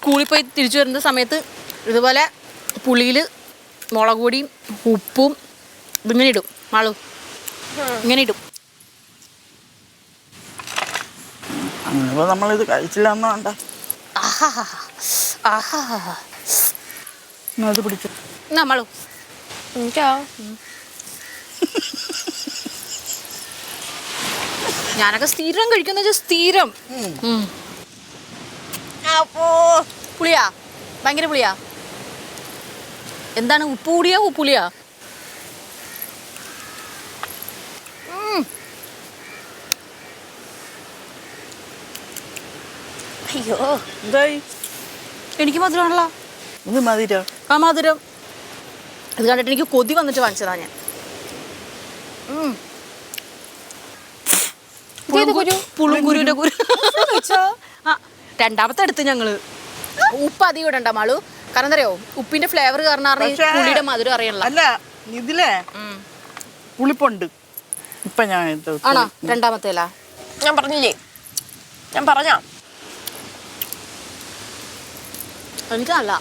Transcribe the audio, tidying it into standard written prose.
സ്കൂളിൽ പോയി തിരിച്ചു വരുന്ന സമയത്ത് ഇതുപോലെ പുളിയിൽ മുളക് പൊടിയും ഉപ്പും ഇതിങ്ങനെ ഇടും മാളു, ഇങ്ങനെ ഇടും. അങ്ങനെ നമ്മളിത് കഴിച്ചില്ല എന്ന് വേണ്ട. അത് പിടിച്ചു എന്നാ മാളു. ഞാനൊക്കെ സ്ഥിരം കഴിക്കുന്ന വെച്ചാൽ സ്ഥിരം. പുളിയാ? ഭയങ്കര പുളിയാ? എന്താണ്, ഉപ്പ് കൂടിയാ ഉപ്പുളിയാ? അയ്യോ, എന്തായി? എനിക്ക് മധുരമാണല്ലോ. ഇത് മധുരം? ആ മധുരം. ഇത് കണ്ടിട്ട് എനിക്ക് കൊതി വന്നിട്ട് വാങ്ങിച്ചതാ ഞാൻ. പുളുങ്കുരുവിന്റെ കുരു. ആ, രണ്ടാമത്തെ എടുത്ത് ഞങ്ങള്. ഉപ്പ് അധികം ഇടണ്ട മാളു, കാരണം എന്താ അറിയോ, ഉപ്പിന്റെ ഫ്ലേവർ കാരണം പുളിയുടെ മധുരം അറിയണല്ലോ. അല്ല ഇതിലേ പുളിപ്പുണ്ട്. ഇപ്പൊ ഞാൻ ആണോ രണ്ടാമത്തേലാ? ഞാൻ പറഞ്ഞില്ലേ, ഞാൻ പറഞ്ഞ എനിക്ക് നല്ല